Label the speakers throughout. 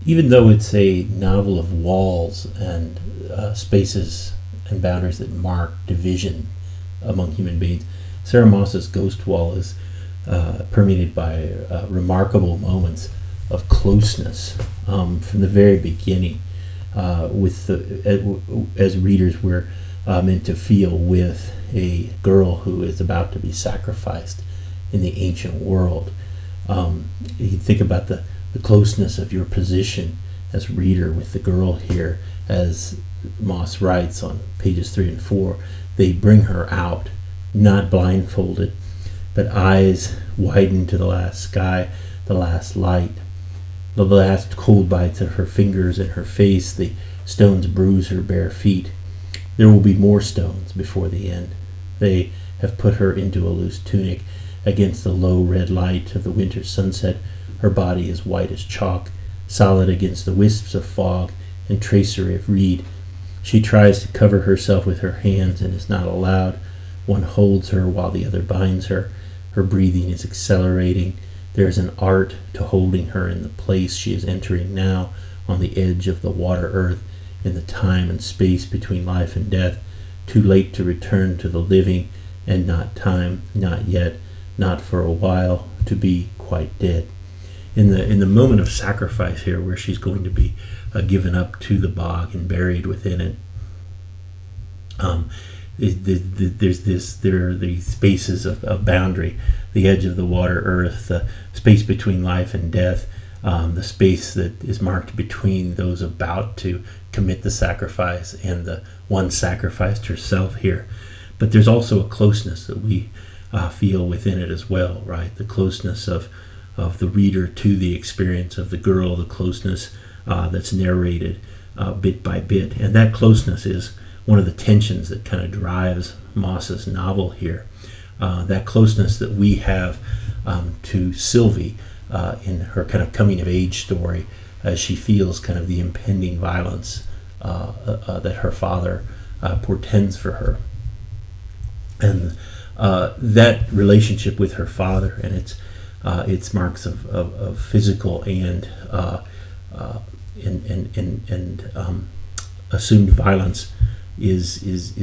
Speaker 1: Even though it's a novel of walls and spaces and boundaries that mark division among human beings, Sarah Moss's Ghost Wall is permeated by remarkable moments of closeness from the very beginning. As readers, we're meant to feel with a girl who is about to be sacrificed in the ancient world. You think about the closeness of your position as reader with the girl here, as Moss writes on pages 3 and 4. They bring her out, not blindfolded, but eyes widened to the last sky, the last light, the last cold bites of her fingers and her face. The stones bruise her bare feet. There will be more stones before the end. They have put her into a loose tunic. Against the low red light of the winter sunset, her body is white as chalk, solid against the wisps of fog and tracery of reed. She tries to cover herself with her hands and is not allowed. One holds her while the other binds her. Her breathing is accelerating. There is an art to holding her in the place she is entering now, on the edge of the water earth, in the time and space between life and death, too late to return to the living, and not time, not yet, not for a while, to be quite dead. In the moment of sacrifice here, where she's going to be given up to the bog and buried within it, there are these spaces of boundary, the edge of the water earth, the space between life and death, the space that is marked between those about to commit the sacrifice and the one sacrificed herself here. But there's also a closeness that we feel within it as well, right? The closeness of the reader to the experience of the girl, the closeness that's narrated bit by bit. And that closeness is one of the tensions that kind of drives Moss's novel here. That closeness that we have to Sylvie in her kind of coming of age story, as she feels kind of the impending violence that her father portends for her. And that relationship with her father and its marks of physical and assumed violence is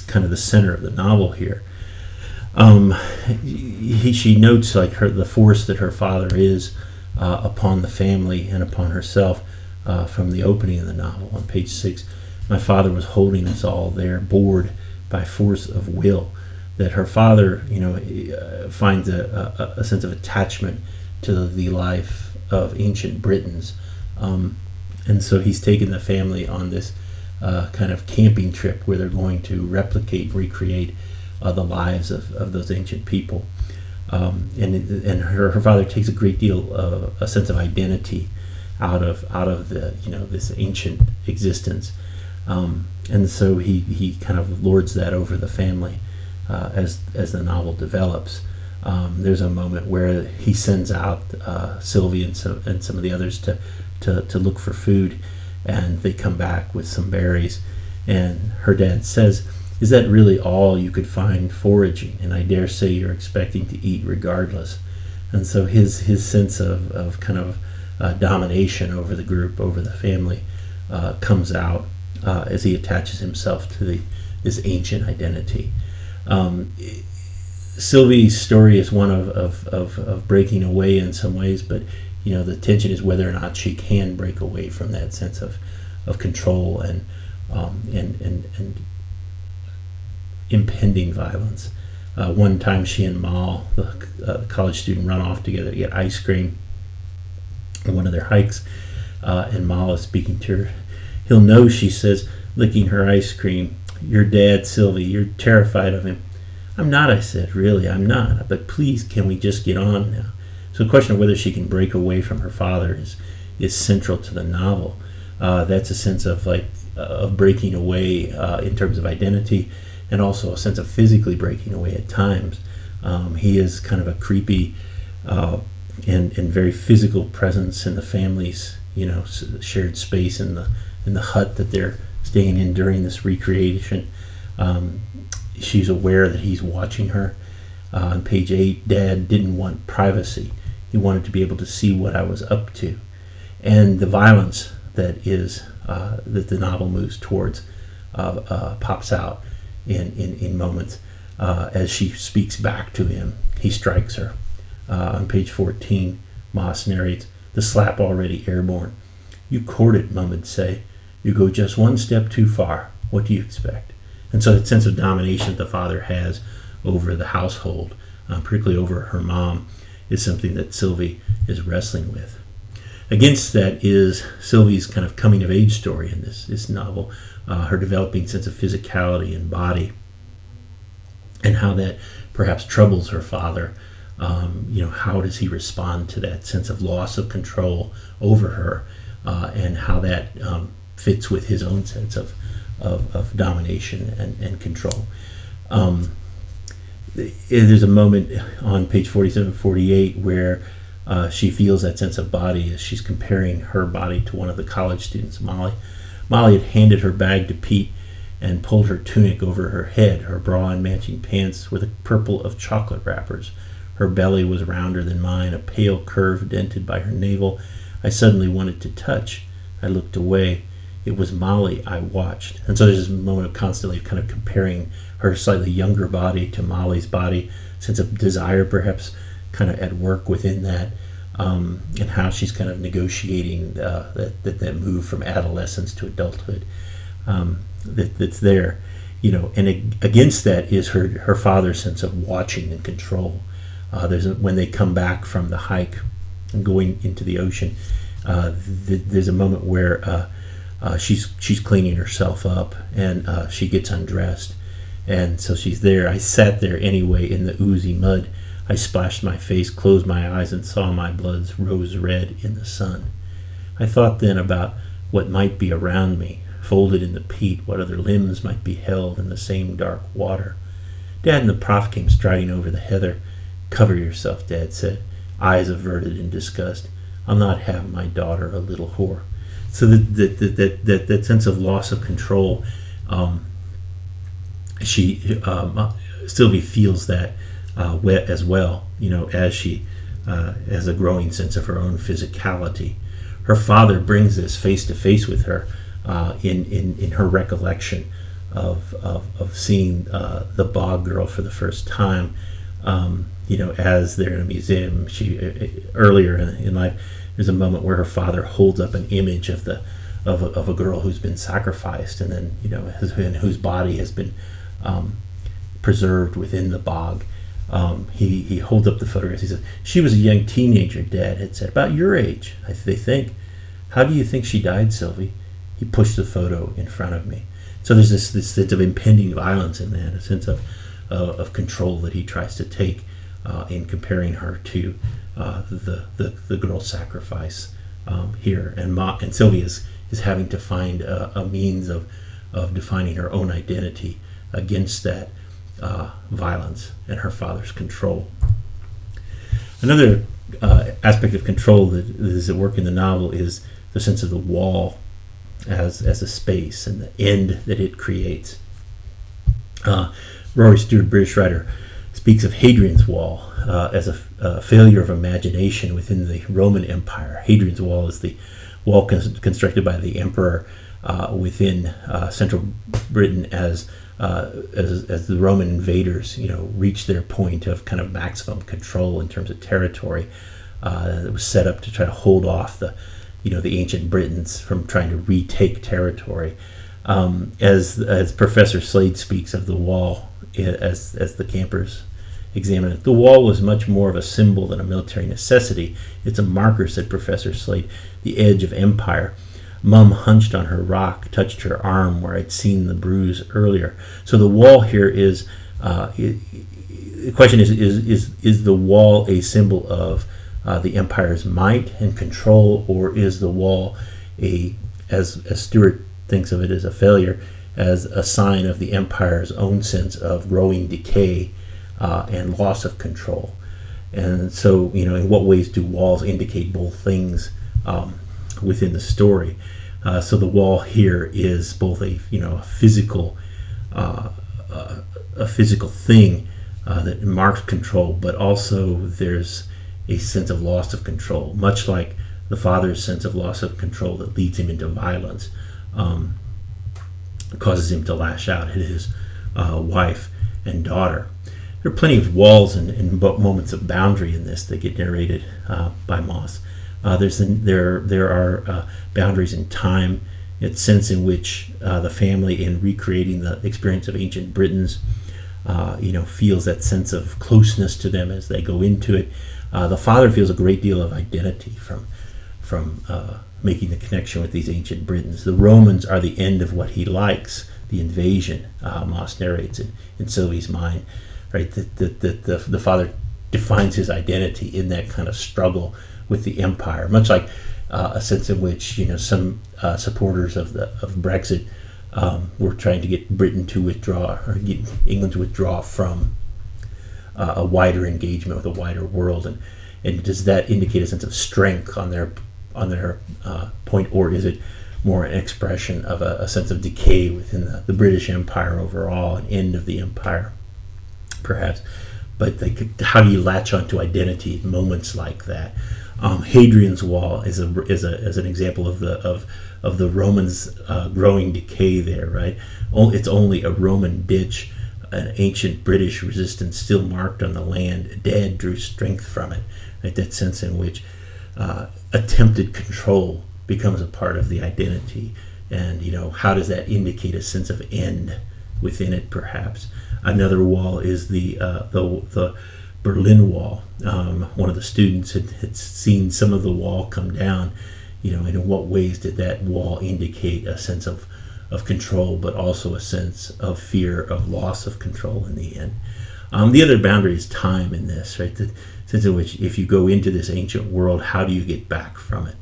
Speaker 1: kind of the center of the novel here. She notes like the force that her father is upon the family and upon herself from the opening of the novel on page 6. My father was holding us all there, bored by force of will. That her father, finds a sense of attachment to the life of ancient Britons, and so he's taken the family on this kind of camping trip where they're going to recreate the lives of those ancient people, and her father takes a great deal of a sense of identity out of the this ancient existence, and so he kind of lords that over the family. As the novel develops, there's a moment where he sends out Sylvie and some of the others to look for food, and they come back with some berries, and her dad says, "Is that really all you could find foraging? And I dare say you're expecting to eat regardless." And so his sense of kind of domination over the group, over the family, comes out as he attaches himself to this ancient identity. Sylvie's story is one of breaking away in some ways, but the tension is whether or not she can break away from that sense of control and impending violence. One time she and Ma, the college student, run off together to get ice cream on one of their hikes, and Ma is speaking to her. "He'll know," she says, licking her ice cream. "Your dad, Sylvie, you're terrified of him." "I'm not," I said. "Really, I'm not. But please, can we just get on now?" So the question of whether she can break away from her father is central to the novel. That's a sense of breaking away in terms of identity, and also a sense of physically breaking away at times. He is kind of a creepy and very physical presence in the family's shared space in the hut that they're staying in during this recreation. She's aware that he's watching her. On page 8, "Dad didn't want privacy. He wanted to be able to see what I was up to." and the violence that the novel moves towards pops out in moments. As she speaks back to him, he strikes her. On page 14, Moss narrates, "The slap already airborne. You courted, Mum would say. You go just one step too far. What do you expect?" And so that sense of domination the father has over the household, particularly over her mom, is something that Sylvie is wrestling with. Against that is Sylvie's kind of coming of age story in this novel, her developing sense of physicality and body, and how that perhaps troubles her father. How does he respond to that sense of loss of control over her, and how that fits with his own sense of domination and control. There's a moment on page 47-48 where she feels that sense of body as she's comparing her body to one of the college students, Molly. Molly had handed her bag to Pete and pulled her tunic over her head. Her bra and matching pants were the purple of chocolate wrappers. Her belly was rounder than mine, a pale curve dented by her navel. I suddenly wanted to touch. I looked away. It was Molly I watched. And so there's this moment of constantly kind of comparing her slightly younger body to Molly's body, sense of desire perhaps kind of at work within that, and how she's kind of negotiating that move from adolescence to adulthood that's there. And against that is her father's sense of watching and control. When they come back from the hike and going into the ocean, there's a moment where she's cleaning herself up, and she gets undressed, and so she's there. I sat there anyway in the oozy mud. I splashed my face, closed my eyes, and saw my bloods rose red in the sun. I thought then about what might be around me, folded in the peat, what other limbs might be held in the same dark water. Dad and the prof came striding over the heather. "Cover yourself," Dad said, eyes averted in disgust. "I'll not have my daughter a little whore." So that sense of loss of control, Sylvie feels that as well, as she has a growing sense of her own physicality. Her father brings this face to face with her in her recollection of seeing the Bog Girl for the first time. As they're in a museum, earlier in life, there's a moment where her father holds up an image of a girl who's been sacrificed, and then and whose body has been preserved within the bog. He holds up the photograph. He says, "She was a young teenager," Dad had said, "about your age, they think. How do you think she died, Sylvie?" He pushed the photo in front of me. So there's this sense of impending violence in that, a sense of control that he tries to take in comparing her to the girl sacrifice here. And Sylvia is having to find a means of defining her own identity against that violence and her father's control. Another aspect of control that is at work in the novel is the sense of the wall as a space and the end that it creates. Rory Stewart, British writer, speaks of Hadrian's Wall as a failure of imagination within the Roman Empire. Hadrian's Wall is the wall constructed by the emperor within central Britain as the Roman invaders, reached their point of kind of maximum control in terms of territory. It was set up to try to hold off the ancient Britons from trying to retake territory. As Professor Slade speaks of the wall as the campers examine it, the wall was much more of a symbol than a military necessity. It's a marker, said Professor Slade, the edge of empire. Mum hunched on her rock, touched her arm where I'd seen the bruise earlier. So the wall here is, the question is the wall a symbol of the empire's might and control, or is the wall as Stewart thinks of it as a failure, as a sign of the empire's own sense of growing decay and loss of control? And so, in what ways do walls indicate both things within the story? So the wall here is both a physical thing that marks control, but also there's a sense of loss of control, much like the father's sense of loss of control that leads him into violence, causes him to lash out at his wife and daughter. There are plenty of walls and moments of boundary in this that get narrated by Moss. There are boundaries in time, a sense in which the family, in recreating the experience of ancient Britons, feels that sense of closeness to them as they go into it. The father feels a great deal of identity from making the connection with these ancient Britons. The Romans are the end of what he likes, the invasion. Moss narrates in Sylvie's mind, right? That the father defines his identity in that kind of struggle with the empire, much like a sense in which some supporters of Brexit were trying to get Britain to withdraw, or get England to withdraw from a wider engagement with a wider world, and does that indicate a sense of strength on their point, or is it more an expression of a sense of decay within the British Empire overall, an end of the empire, perhaps? But how do you latch onto identity in moments like that? Hadrian's Wall is an example of the Romans' growing decay there, right? It's only a Roman ditch, an ancient British resistance still marked on the land. Dead drew strength from it, right? That sense in which attempted control becomes a part of the identity, and how does that indicate a sense of end within it? Perhaps another wall is the Berlin Wall. One of the students had seen some of the wall come down, and in what ways did that wall indicate a sense of control, but also a sense of fear of loss of control in the end. The other boundary is time in this, right? The sense in which if you go into this ancient world, how do you get back from it?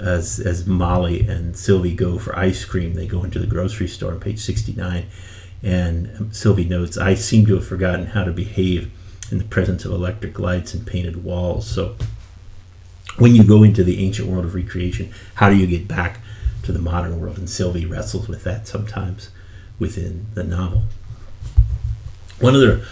Speaker 1: As Molly and Sylvie go for ice cream, they go into the grocery store on page 69, and Sylvie notes, "I seem to have forgotten how to behave in the presence of electric lights and painted walls." So when you go into the ancient world of recreation, how do you get back to the modern world? And Sylvie wrestles with that sometimes within the novel. One other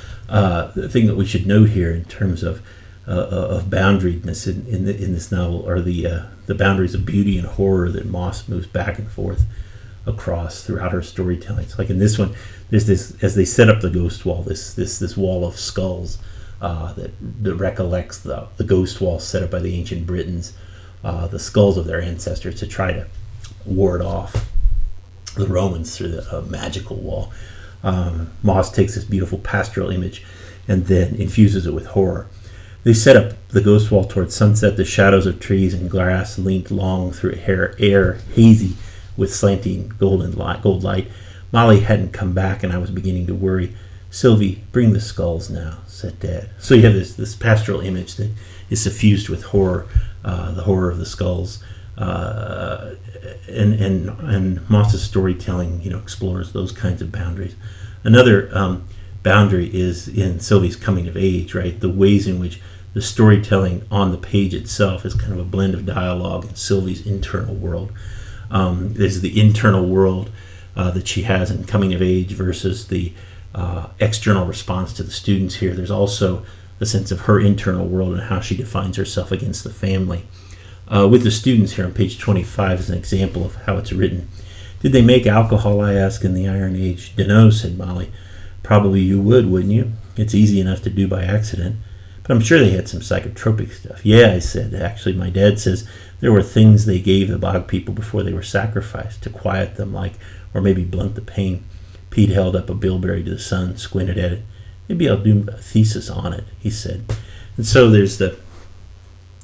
Speaker 1: thing that we should note here in terms of boundariness in this novel are the boundaries of beauty and horror that Moss moves back and forth across throughout her storytelling. It's like in this one, there's this, as they set up the ghost wall, this wall of skulls that recollects the ghost wall set up by the ancient Britons, the skulls of their ancestors, to try to ward off the Romans through the magical wall. Moss takes this beautiful pastoral image and then infuses it with horror. They set up the ghost wall towards sunset. The shadows of trees and grass linked long through air hazy with slanting gold light. Molly hadn't come back, and I was beginning to worry. "Sylvie, bring the skulls now," said Dad. So you have this pastoral image that is suffused with horror, the horror of the skulls, and Moss's storytelling, explores those kinds of boundaries. Another boundary is in Sylvie's coming of age, right? The ways in which the storytelling on the page itself is kind of a blend of dialogue and Sylvie's internal world. There's the internal world that she has in coming of age versus the external response to the students here. There's also the sense of her internal world and how she defines herself against the family. With the students here on page 25 is an example of how it's written. "Did they make alcohol, I asked, in the Iron Age?" "Dunno," said Molly. "Probably you would, wouldn't you? It's easy enough to do by accident. But I'm sure they had some psychotropic stuff." "Yeah," I said. "Actually, my dad says there were things they gave the bog people before they were sacrificed to quiet them, or maybe blunt the pain." Pete held up a bilberry to the sun, squinted at it. "Maybe I'll do a thesis on it," he said. And so there's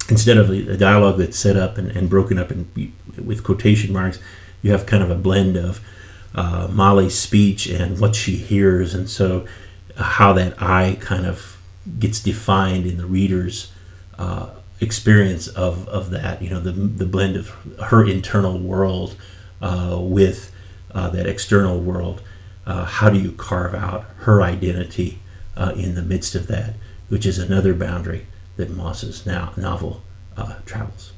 Speaker 1: instead of a dialogue that's set up and broken up with quotation marks, you have kind of a blend of Molly's speech and what she hears, and so how that I kind of gets defined in the reader's experience of that, the blend of her internal world with that external world. How do you carve out her identity in the midst of that, which is another boundary that Moss's novel travels.